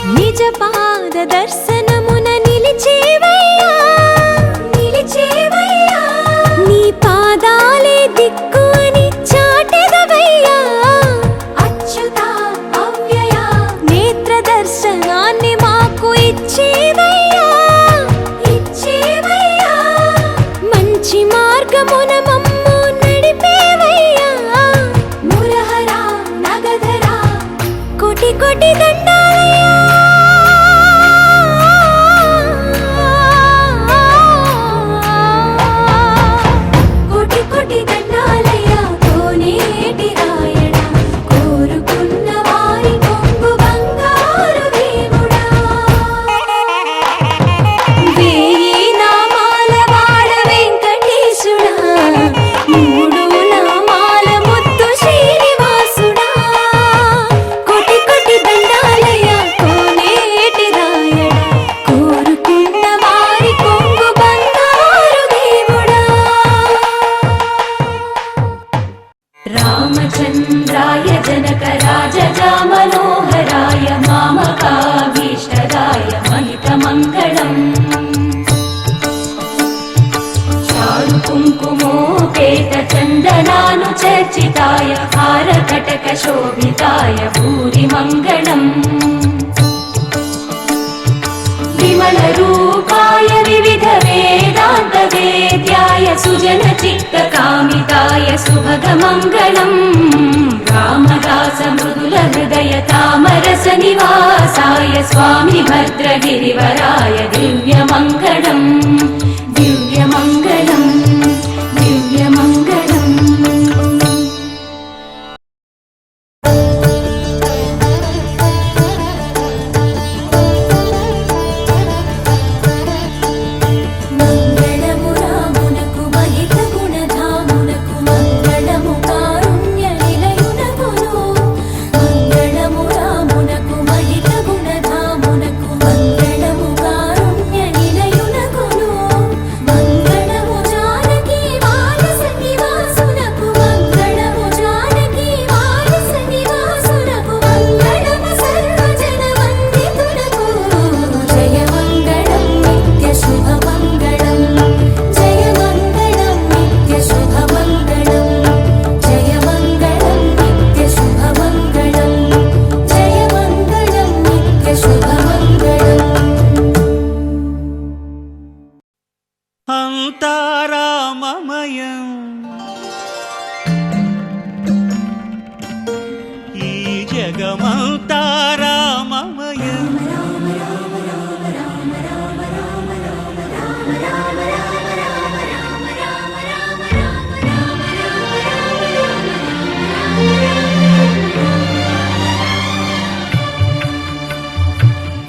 నిజ పాద దర్శనమున నిలిచేవయ్యా నిలిచేవయ్యా నీ పాదాలే దిక్కు అని చాటెదవయ్యా అచ్యుత అవ్యయ నేత్ర దర్శనాన్ని మాకు ఇచ్చేవయ్యా ఇచ్చేవయ్యా మంచి మార్గమున మమ్ము నడిపేవయ్యా మురహర నగధర కోటి కోటి దండాలయ్యా కోటి కోటి దండాలయ్య కోనేటి రాయడా కోరుకున్న వారి కొంగు బంగారు దేవుడా వేయి నామాల వాడ వెంకటేశుడా మూడు నామాల ముద్దు శ్రీనివాసుడా కోటి కోటి దండాలయ్య కోనేటి రాయడా కోరుకున్న వారి కొంగు బంగారు దేవుడా రామచంద్రాయ జనకరాజజా మనోహరాయ మామకాభీష్టదాయ మహితమంగళం చారు కుంకుమోపేత చందనాను చర్చితాయ హారకటక శోభితాయ భూరి మంగళం విమల రూపాయ వివిధ వేదాంత వేద్యాయ సుజన చిత్త కామితాయ శుభగ మంగళం రామదాస మృదుల హృదయ తామరస నివాసాయ స్వామి భద్రగిరివరాయ దివ్య మంగళం దివ్య మంగళం దివ్య మంగళం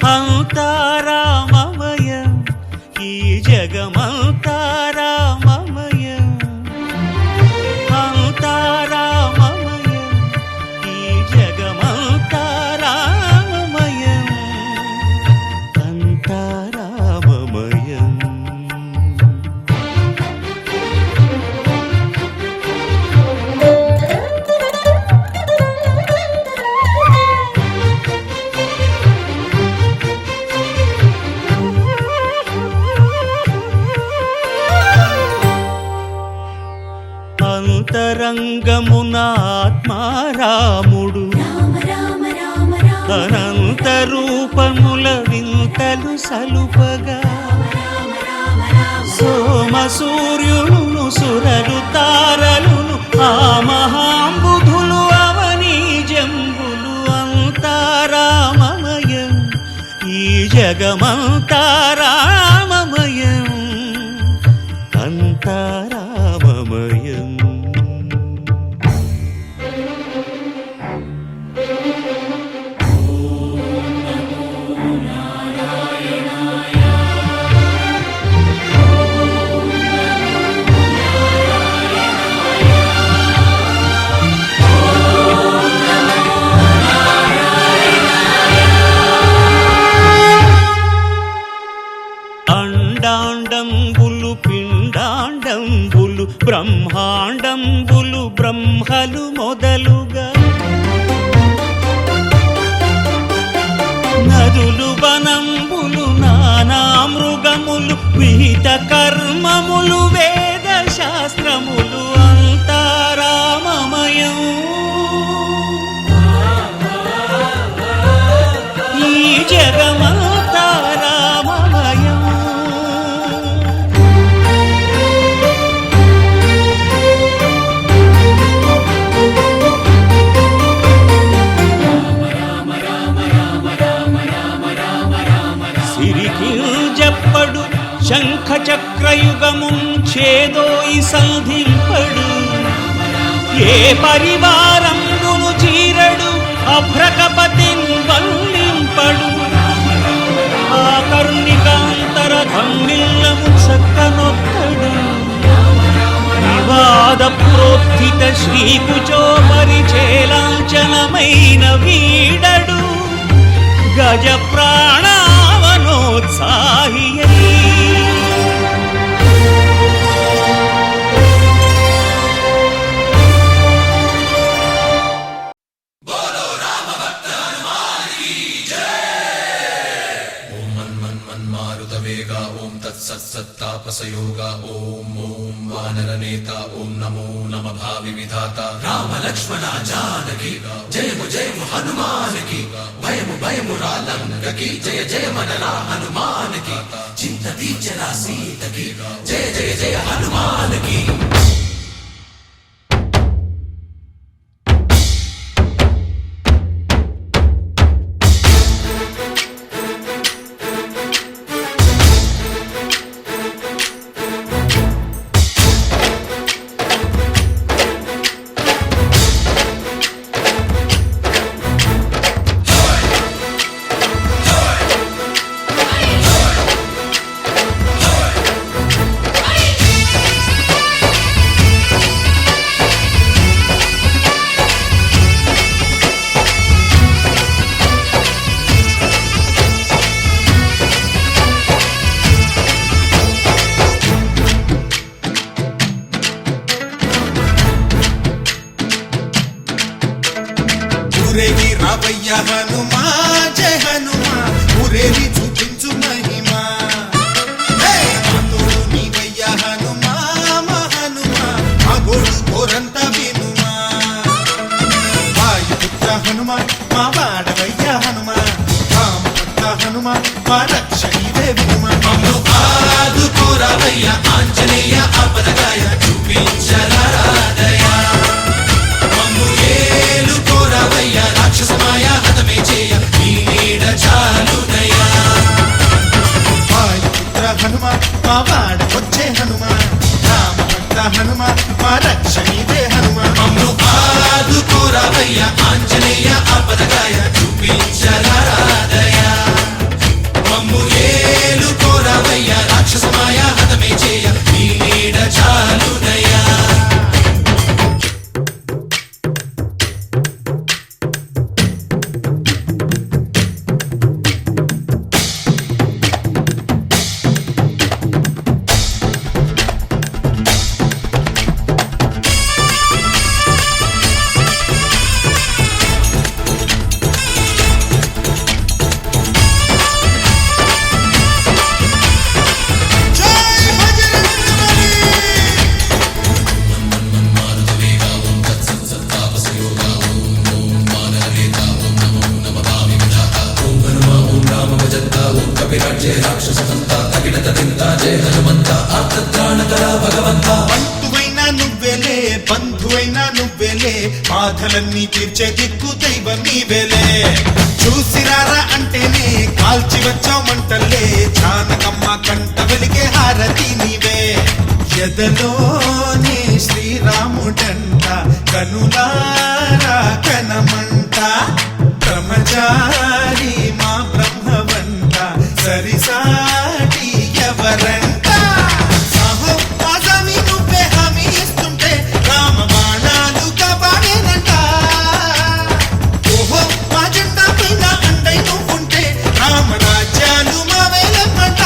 అంతా రామమయం, ఈ జగమంతా రామమయం. అంతా రామమయం, ఈ జగమంతా రామమయం. అంతా రామమయం. అంతరంగమున ఆత్మారాముడు రామ రామ రామ రామ అనంత రూపముల వింతలు సలుపగా సోమ సూర్యులను సురలు తారలును ఆ మహాంబుధులు అవనీ జంబులు. అంతా రామమయం, ఈ జగమంతా రామమయం. అంతా రామమయం. అండాండంబులు పిండాండంబులు బ్రహ్మాండంబులు బ్రహ్మలు మొదలుగా నదులు వనంబులు నానా మృగములు విహిత కర్మములు వేద శాస్త్రములు. అంతా రామమయం, ఈ జగమంతా రామమయం. సిరికింజప్పడు శంఖ చక్రయుగముంచేదోయి సంధింపడు. ఏ పరివారంబును చీరడు అభ్రకపతిన్ వల్లింపడు. ఆ కర్ణికాంతర ధమ్మిల్లము చక్కనొక్కడు. వివాద ప్రోత్థిత శ్రీకుచో పరిచేలాంఛనమైన వీడడు. గజ ప్రాణావనోత్సాహియై మన్మారుతవేగ ఓం తత్సత్సత్తాపసయోగ ఓం ఓం వానరనేత ఓం నమో నమ భావి విధాత రామ లక్ష్మణ జానకి జయము జయము హనుమానికి భయము భయము రాలంగకి జయ జయ మనరా హనుమానికి చింత తీర్చరా సీతకి జయ జయ జయ హనుమానికి. ఊరేగి రావయ్య హనుమా జయ హనుమా ఊరేగి చూపించు మహిమా తోడు నీవయ్య హనుమా మా హనుమా మా గోడు కోరంత వినుమా వాయుపుత్ర హనుమా మా వాడవయ్య హనుమా రామపుత్ర హనుమా మా రక్షణీదే వినుమా మమ్ము ఆదుకోరావయ్య ఆంజనేయ ఆపదగాయ చూపించరాదయ మమ్ము ఏలుకోరావయ్య రాక్షసమాయ హతమే చేయ ఈ నీడ చాలుదయా వాయుపుత్ర హనుమా మా వాడవచ్చే హనుమా రామభక్త హనుమా మా రక్షణీదే హనుమా మమ్ము ఆదుకోరావయ్య ఆంజనేయ ఆపదగాయ చూపించరాదయ కవిరాజ్యే రాక్షసంతా తగినత తింత జయ హనుమంత ఆర్తత్రాణకర భగవంత. బంధువైనా నువ్వేలే బంధువైనా నువ్వేలే బాధలన్నీ తీర్చే దిక్కు దైవం నీవేలే. చూసిరారా అంటేనే కాల్చి వచ్చావు మంటల్లే జానకమ్మ కంట వెలిగే హారతి నీవే. ఎదలోనే శ్రీరాముడంట కనులారా కనమంట బ్రహ్మచారి మా బ్రహ్మవంట సరిసాటి ఎవరంట. సాహో ఆజామి నువ్వే హామీ ఇస్తుంటే రామ బాణాలు కాపాడేనంట. ఓహో మా జెండా పైన అండై నువ్వుంటే రామరాజ్యాలు మా వేలమ్మంట.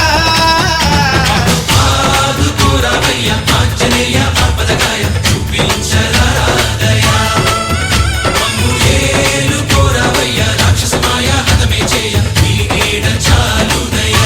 ఆదుకోరావయ్య ఆంజనేయ ఆపదగాయ చూపించరాదయ మమ్ము ఏలుకోరావయ్య రాక్షసమాయ హతమే చేయ నీ నీడ చాలుదయా.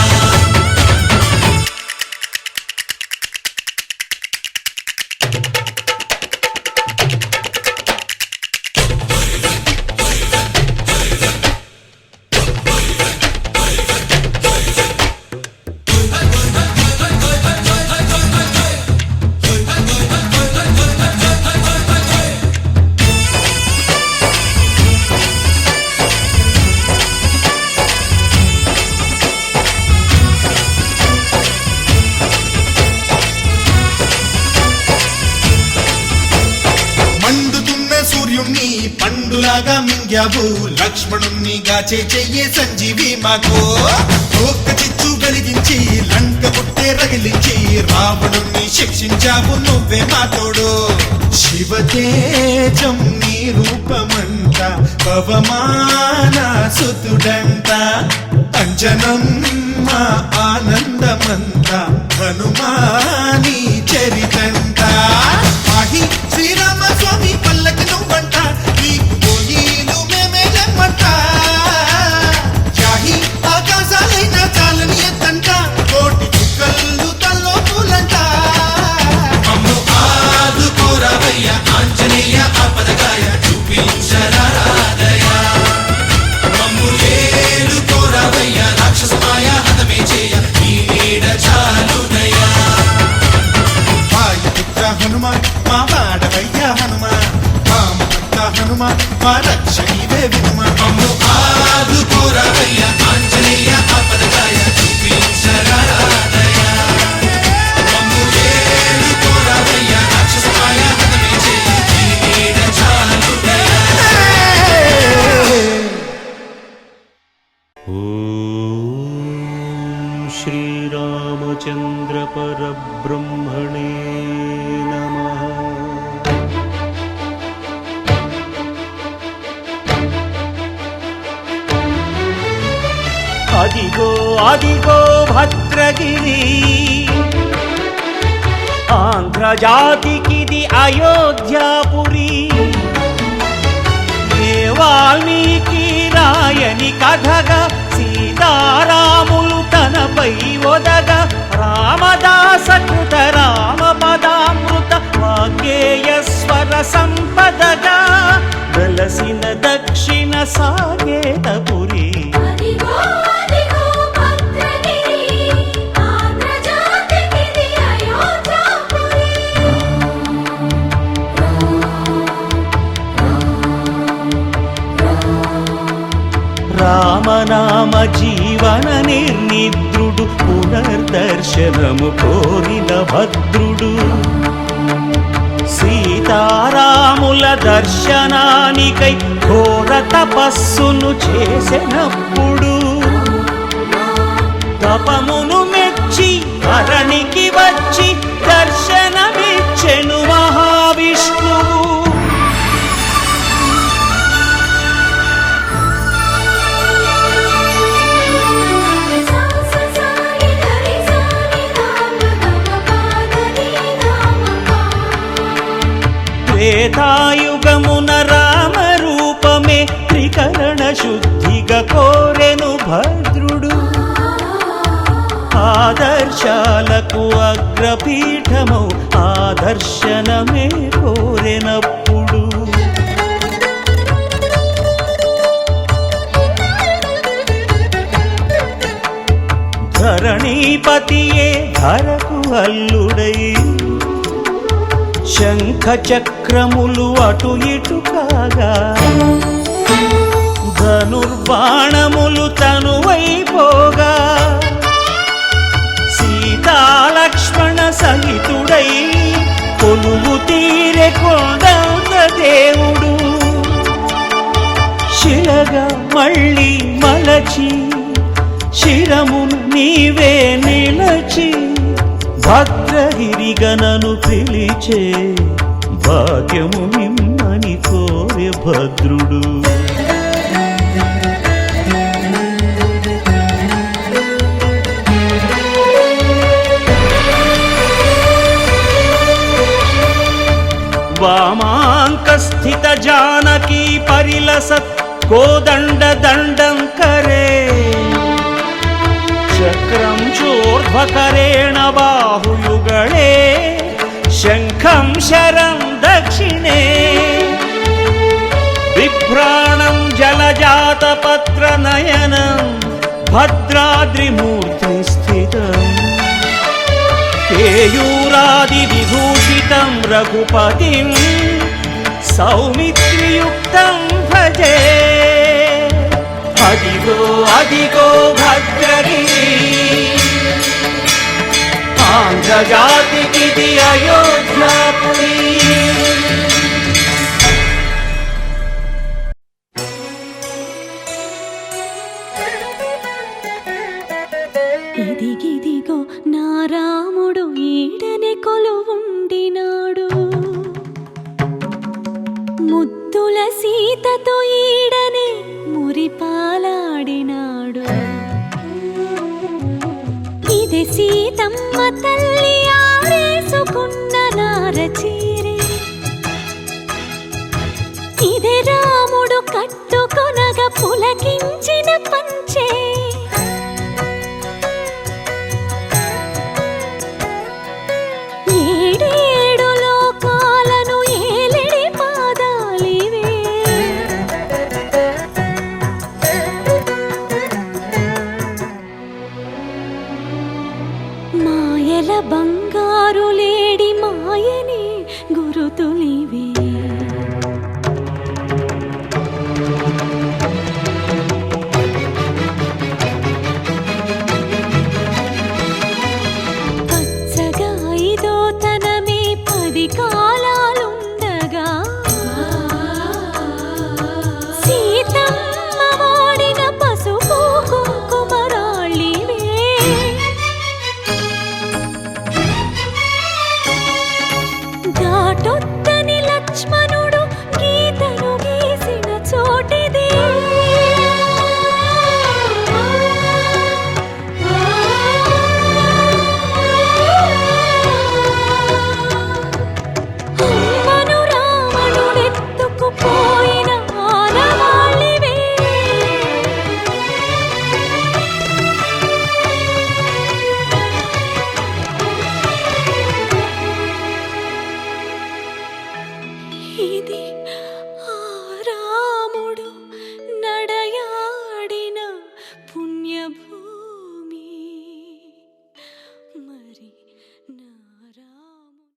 మండుతున్న సూర్యుణ్ణి పండులాగా మింగావు లక్ష్మణుణ్ణి గాచే చెయ్యే సంజీవి మాకు. ఒక్క చిచ్చు వెలిగించి లంక పుట్టే రగిలించి రావణుణ్ణి శిక్షించావు నువ్వే మా తోడు. శివతేజం నీ రూపమంట పవమాన సుతుడంట అంజనం మా ఆనందమంత హనుమాని చరితంట. ఆహి శ్రీరామ స్వామి పల్లకి నువ్వంట నీకు పోయిలు మేమేలమ్మంట. యాహి ఆకాశాలైన చాలని ఎత్తంట కోటి చుక్కలు తల్లో పూలంట. మమ్ము ఆదుకోరావయ్య ఆంజనేయ ఆపదగాయ చూపించరాదయ మమ్ము ఏలుకోరావయ్య రాక్షసమాయ హతమే చేయ నీ నీడ చాలుదయా. వాయుపుత్ర హనుమాన్ మా వాడవయ్య హనుమాన్ రామభక్త హనుమాన్ మా రక్షణీవే వినుమాన్. మమ్ము ఆదుకోరావయ్య ఆంజనేయ ఆపదగాయ చూపించరాదయ మమ్ము ఏలుకోరావయ్య రాక్షసమాయ హతమే చేయ నీ నీడ చాలుదయా. శ్రీరామచంద్ర పరబ్రహ్మణే నమః. అదిగో అదిగో భద్రగిరి ఆంధ్రజాతికిది అయోధ్యాపురి. ఏ వాల్మీకి రాయని కథగా సీతారాములు తనపై ఒదగ రామదాస కృత రామ పదామృత వాగ్గేయ స్వర సంపదగా వెలసిన దక్షిణ సాగేతపురి. అదిగో అదిగో భద్రగిరి ఆంధ్రజాతికిది అయోధ్యాపురి. రామనామ జీవన నిర్నిద్రుడు పునర్దర్శనము కోరిన భద్రుడు. సీతారాముల దర్శనానికై ఘోర తపస్సును చేసినప్పుడు తపమును మెచ్చి ధరణికి వచ్చి దర్శనమిచ్చెను మహావిష్ణువు. త్రేతాయుగమున రామ రూపమే త్రికరణ శుద్ధిగా కోరెను భద్రుడు. ఆదర్శాలకు అగ్రపీఠమౌ ఆదర్శనమే కోరెనప్పుడు ధరణీపతియే ధరకు అల్లుడై శంఖ చక్రములు అటు ఇటు కాగా ధనుర్బాణములు తనువైపోగా సీతాలక్ష్మణ సహితుడై కొలువు తీరె కొండంత దేవుడు శిలగా మళ్ళీ మలచి శిరమును నీవే నిలచి భద్రగిరిగనను పిలిచే భాగ్యము నిమ్మని కోరె భద్రుడు వామాంకస్థిత జానకీ పరిలసత్ కోదండ దండం కరే చక్రం చోర్ధ్వకరేణ బాహుయుగళే శంఖం శరం దక్షిణే బిభ్రాణం జలజాతపత్ర నయనం భద్రాద్రిమూర్తి స్థితం కేయూరాది విభూషితం రఘుపతిం సౌమిత్రియుక్తం భజే అదిగో అదిగో భద్రగిరి ఆంధ్రజాతికిది అయోధ్యాపురి ఇదిగిదిగో నా రాముడు ఈడనే కొలువుండినాడు ముద్దుల సీతతో ఈడనే మురిపాలాడినాడు ఇది సీతమ్మ తల్లి ఆరేసుకున్న నారచీరే ఇదే రాముడు కట్టుకొనగా పులకించిన పంచే ఏడేడు లోకాలను ఏలిడి పాదాలివే మాయల బంగారు లేడి మాయని గురుతులివే